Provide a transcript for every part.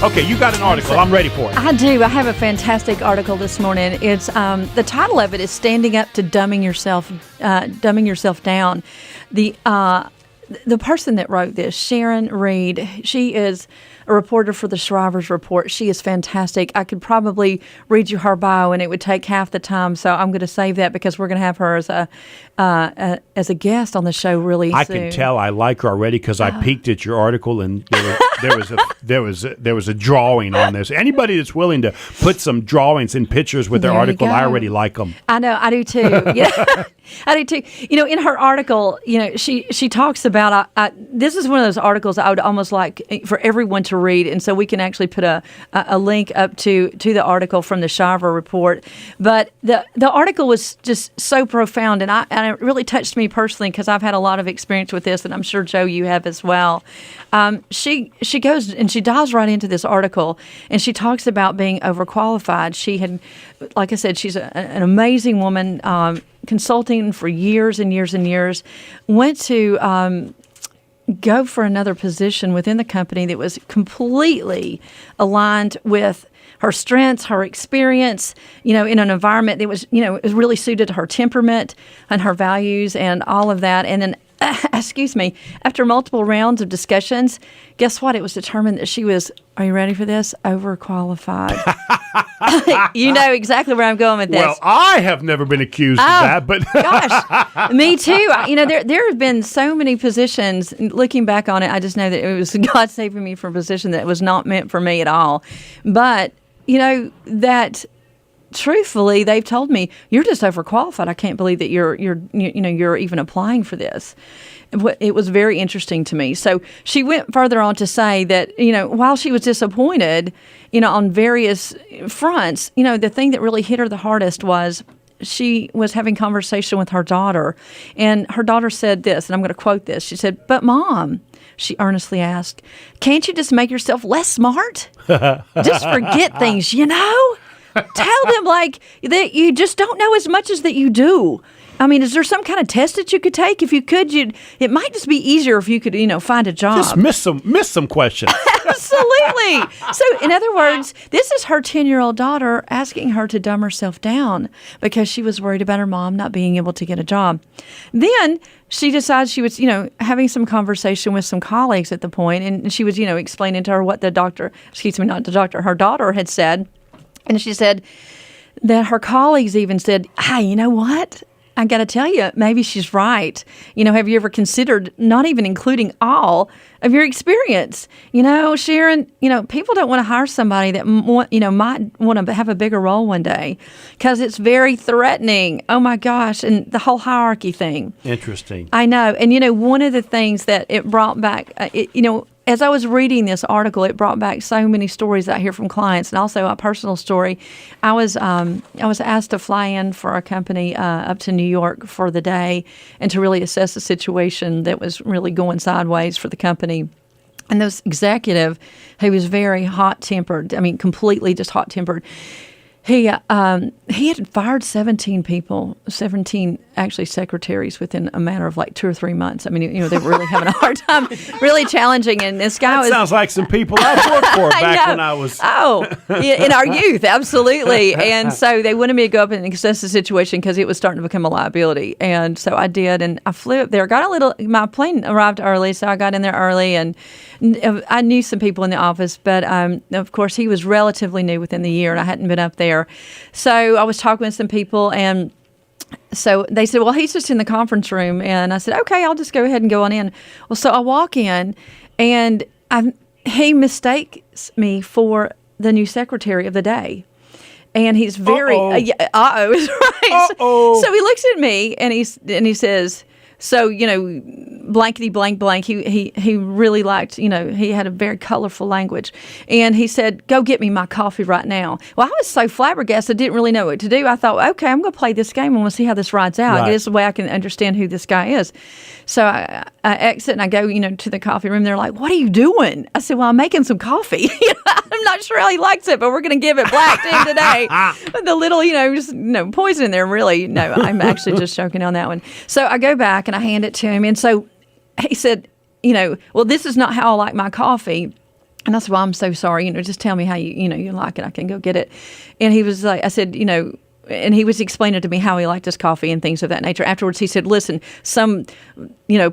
Okay, you got an article. I'm ready for it. I do. I have a fantastic article this morning. It's the title of it is "Standing Up to Dumbing Yourself Down." The person that wrote this, Sharon Reed, she is a reporter for the Shriver's Report. She is fantastic. I could probably read you her bio, and it would take half the time. So I'm going to save that because we're going to have her as a guest on the show really soon. I can tell I like her already because I peeked at your article, and there was a drawing on this. Anybody that's willing to put some drawings and pictures with their article, I already like them. I know, I do too. Yeah, I do too. In her article, she talks about this is one of those articles I would almost like for everyone to read, and so we can actually put a link up to the article from the Shriver Report. But the article was just so profound, and it really touched me personally because I've had a lot of experience with this, and I'm sure, Joe, you have as well. She goes and she dives right into this article, and she talks about being overqualified. She had, like I said, she's an amazing woman, consulting for years and years and years, went to go for another position within the company that was completely aligned with her strengths, her experience, in an environment that was, it was really suited to her temperament and her values and all of that. And then, after multiple rounds of discussions, guess what? It was determined that she was, are you ready for this? Overqualified. You know exactly where I'm going with this. Well, I have never been accused of that, but gosh, me too. There have been so many positions. Looking back on it, I just know that it was God saving me from a position that was not meant for me at all. But that. Truthfully, they've told me you're just overqualified. I can't believe that you're even applying for this. It was very interesting to me. So she went further on to say that while she was disappointed, on various fronts, the thing that really hit her the hardest was she was having conversation with her daughter, and her daughter said this, and I'm going to quote this. She said, "But Mom," she earnestly asked, "can't you just make yourself less smart? Just forget things, Tell them that you just don't know as much as that you do. I mean, is there some kind of test that you could take? If you could, it might just be easier if you could, find a job." Just miss some questions. Absolutely. So, in other words, this is her 10-year-old daughter asking her to dumb herself down because she was worried about her mom not being able to get a job. Then she decides she was, having some conversation with some colleagues at the point, and she was, explaining to her what her daughter had said. And she said that her colleagues even said, "Hey, you know what? I got to tell you, maybe she's right. Have you ever considered not even including all of your experience? Sharon, people don't want to hire somebody that might want to have a bigger role one day because it's very threatening. Oh my gosh. And the whole hierarchy thing." Interesting. I know. And, one of the things that it brought back, as I was reading this article, it brought back so many stories that I hear from clients, and also a personal story. I was asked to fly in for a company up to New York for the day and to really assess the situation that was really going sideways for the company. And this executive, who was very hot-tempered, completely just hot-tempered, he had fired 17 people, 17 actually secretaries within a matter of 2 or 3 months. They were really having a hard time, really challenging. And this guy sounds like some people I worked for back when I was. In our youth, absolutely. And so they wanted me to go up and assess the situation because it was starting to become a liability. And so I did, and I flew up there. My plane arrived early, so I got in there early, and I knew some people in the office, but of course he was relatively new within the year, and I hadn't been up there. So I was talking with some people, and so they said, "Well, he's just in the conference room." And I said, "Okay, I'll just go ahead and go on in." Well, so I walk in, and he mistakes me for the new secretary of the day. And he's very, is right. So he looks at me, and he says, "So, blankety blank blank." He really liked, he had a very colorful language. And he said, "Go get me my coffee right now." Well, I was so flabbergasted, I didn't really know what to do. I thought, okay, I'm going to play this game and we'll see how this rides out. Right. This is the way I can understand who this guy is. So I exit and I go, to the coffee room. They're like, "What are you doing?" I said, "Well, I'm making some coffee." I'm not sure how he likes it, but we're going to give it black to him today. The little, poison in there, really. No, I'm actually just joking on that one. So I go back and I hand it to him. And so he said, "Well, this is not how I like my coffee." And I said, well, I'm so sorry. Just tell me how you like it. I can go get it. And he was like, I said, and he was explaining to me how he liked his coffee and things of that nature. Afterwards, he said, listen, some,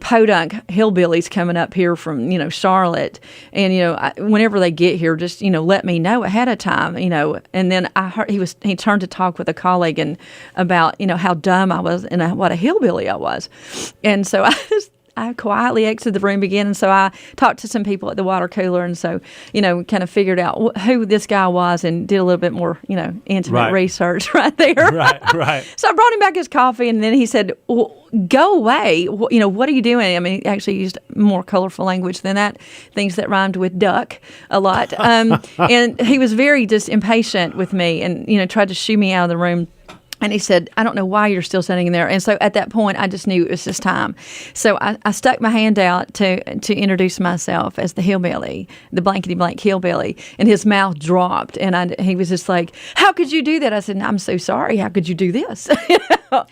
podunk hillbillies coming up here from, Charlotte. And, whenever they get here, just, let me know ahead of time, And then I heard he turned to talk with a colleague and about, how dumb I was and what a hillbilly I was. And so I quietly exited the room again, and so I talked to some people at the water cooler, and so, kind of figured out who this guy was and did a little bit more, intimate research right there. Right. So I brought him back his coffee, and then he said, well, go away. What are you doing? I mean, he actually used more colorful language than that, things that rhymed with duck a lot. And he was very just impatient with me and, tried to shoo me out of the room. And he said, I don't know why you're still sitting there. And so at that point, I just knew it was his time. So I stuck my hand out to introduce myself as the hillbilly, the blankety-blank hillbilly. And his mouth dropped. And he was just like, how could you do that? I said, I'm so sorry. How could you do this?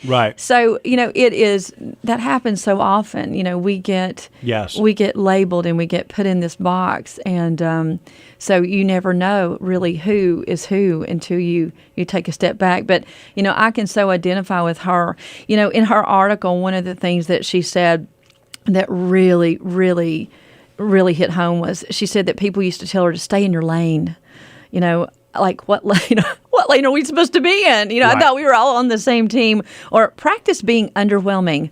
Right. So, that happens so often. We get labeled and we get put in this box. And so you never know really who is who until you take a step back. But, I can so identify with her. In her article, one of the things that she said that really, really, really hit home was she said that people used to tell her to stay in your lane. Like what lane are we supposed to be in? Right. I thought we were all on the same team. Or practice being underwhelming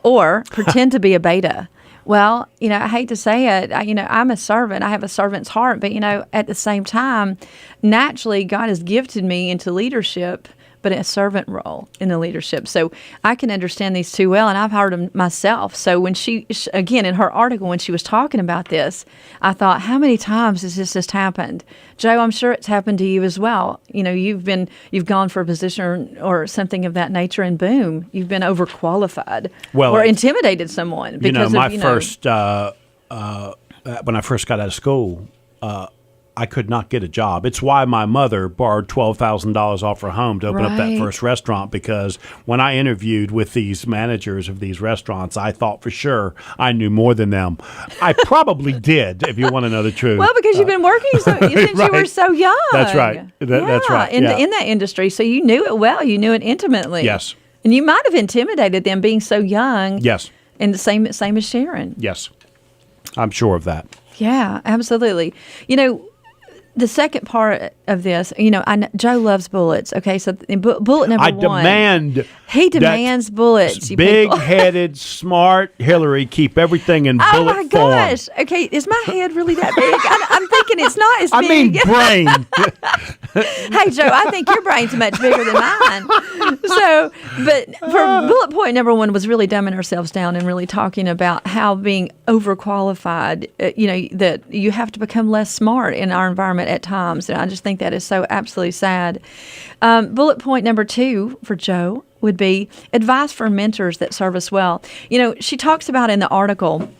or pretend to be a beta. Well, I hate to say it, I'm a servant. I have a servant's heart. But, at the same time, naturally, God has gifted me into leadership, but a servant role in the leadership. So I can understand these two well, and I've heard them myself. So when she again, in her article, when she was talking about this, I thought, how many times has this just happened? Joe, I'm sure it's happened to you as well. You've gone for a position or something of that nature, and boom, you've been overqualified or intimidated someone. Because first, when I first got out of school, I could not get a job. It's why my mother borrowed $12,000 off her home to open up that first restaurant, because when I interviewed with these managers of these restaurants, I thought for sure I knew more than them. I probably did, if you want to know the truth. Well, because you've been working since you were so young. That's right. That's right. In that industry. So you knew it well. You knew it intimately. Yes. And you might have intimidated them being so young. Yes. And the same as Sharon. Yes. I'm sure of that. Yeah, absolutely. The second part of this, Joe loves bullets. Okay, so bullet number one. He demands bullets. Big-headed, smart Hilary keep everything in bullet form. Oh my gosh! Okay, is my head really that big? I'm thinking it's not as big. I mean, brain. Hey, Joe, I think your brain's much bigger than mine. So, but for bullet point number one was really dumbing ourselves down and really talking about how being overqualified, that you have to become less smart in our environment at times. And I just think that is so absolutely sad. Bullet point number two for Joe would be advice for mentors that serve us well. She talks about in the article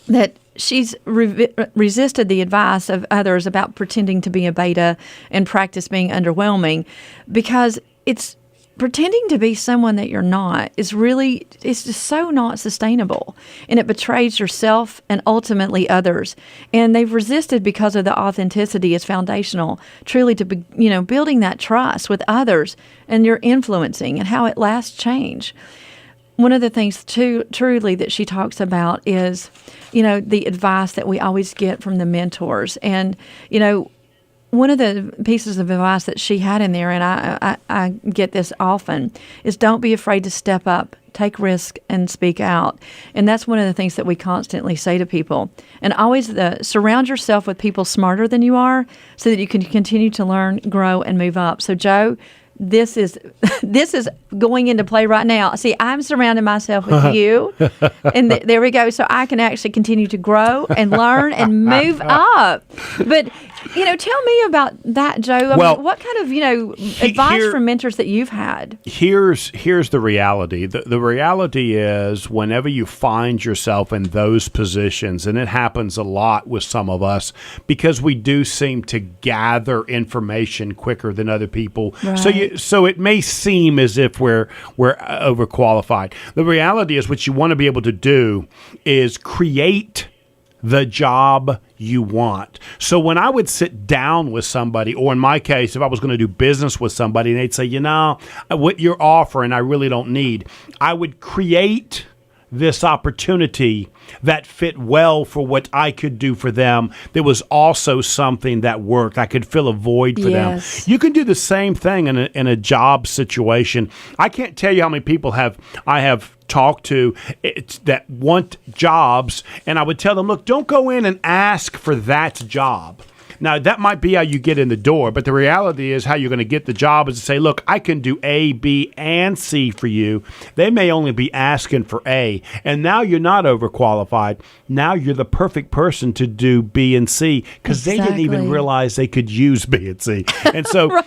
that she's resisted the advice of others about pretending to be a beta and practice being underwhelming, because it's pretending to be someone that you're not it's just so not sustainable, and it betrays yourself and ultimately others. And they've resisted because of the authenticity is foundational, truly to be, building that trust with others and your influencing and how it lasts change. One of the things truly that she talks about is, the advice that we always get from the mentors. And, one of the pieces of advice that she had in there, and I get this often, is don't be afraid to step up, take risk, and speak out. And that's one of the things that we constantly say to people. And always surround yourself with people smarter than you are so that you can continue to learn, grow, and move up. So, Joe, this is going into play right now. See, I'm surrounding myself with you, and there we go. So I can actually continue to grow and learn and move up. But tell me about that, Joe. I mean, what kind of advice from mentors that you've had? Here's the reality. The reality is, whenever you find yourself in those positions, and it happens a lot with some of us, because we do seem to gather information quicker than other people. Right. So it may seem as if we're overqualified. The reality is, what you want to be able to do is create the job you want. So when I would sit down with somebody, or in my case, if I was going to do business with somebody and they'd say, what you're offering, I really don't need, I would create this opportunity that fit well for what I could do for them. There was also something that worked. I could fill a void for them. You can do the same thing in a job situation. I can't tell you how many people I have talked to that want jobs, and I would tell them, look, don't go in and ask for that job. Now, that might be how you get in the door, but the reality is how you're going to get the job is to say, look, I can do A, B, and C for you. They may only be asking for A, and now you're not overqualified. Now you're the perfect person to do B and C because they didn't even realize they could use B and C. And so,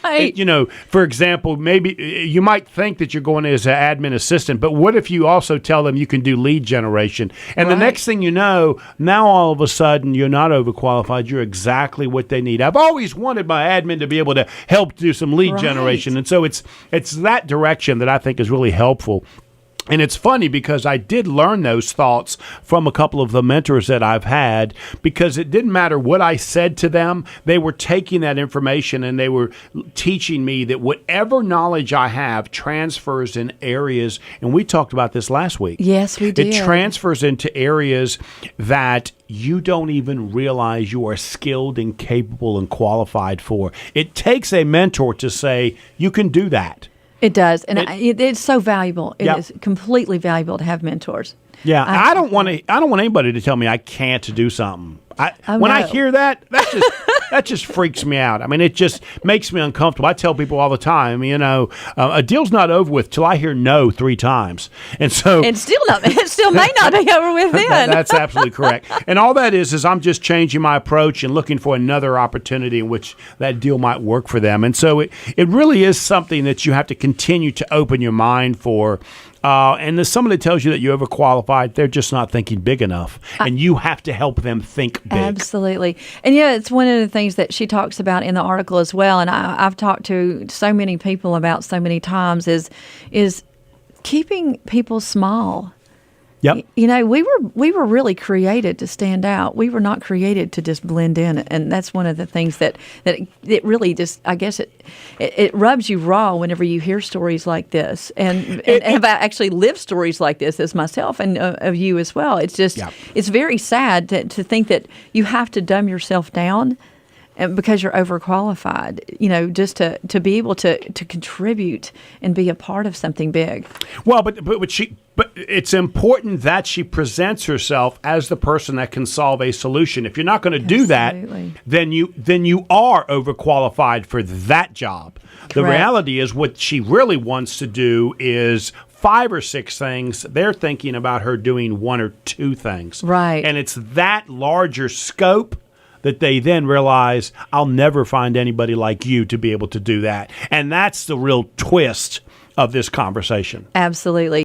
for example, maybe you might think that you're going as an admin assistant, but what if you also tell them you can do lead generation? And the next thing you know, now all of a sudden you're not overqualified. You're exactly what they need. I've always wanted my admin to be able to help do some lead generation. And so it's that direction that I think is really helpful. And it's funny because I did learn those thoughts from a couple of the mentors that I've had, because it didn't matter what I said to them. They were taking that information and they were teaching me that whatever knowledge I have transfers in areas, and we talked about this last week. Yes, we did. It transfers into areas that you don't even realize you are skilled and capable and qualified for. It takes a mentor to say, you can do that. It does, and it's so valuable. It is completely valuable to have mentors. Yeah, I don't want anybody to tell me I can't do something. I hear that just freaks me out. I mean, it just makes me uncomfortable. I tell people all the time, a deal's not over with till I hear no 3 times, and so it still may not be over with then. That's absolutely correct. And all that is I'm just changing my approach and looking for another opportunity in which that deal might work for them. And so it really is something that you have to continue to open your mind for. And there's someone that tells you that you're overqualified, they're just not thinking big enough. And you have to help them think big. Absolutely. And it's one of the things that she talks about in the article as well. And I've talked to so many people about so many times is keeping people small. Yep. We were really created to stand out. We were not created to just blend in, and that's one of the things that it really just, I guess it rubs you raw whenever you hear stories like this, and have I actually lived stories like this as myself and of you as well. It's just it's very sad to think that you have to dumb yourself down. And because you're overqualified, just to be able to contribute and be a part of something big. Well, but it's important that she presents herself as the person that can solve a solution. If you're not going to do that, then you are overqualified for that job. Correct. The reality is what she really wants to do is 5 or 6 things. They're thinking about her doing 1 or 2 things. Right. And it's that larger scope that they then realize, I'll never find anybody like you to be able to do that. And that's the real twist of this conversation. Absolutely.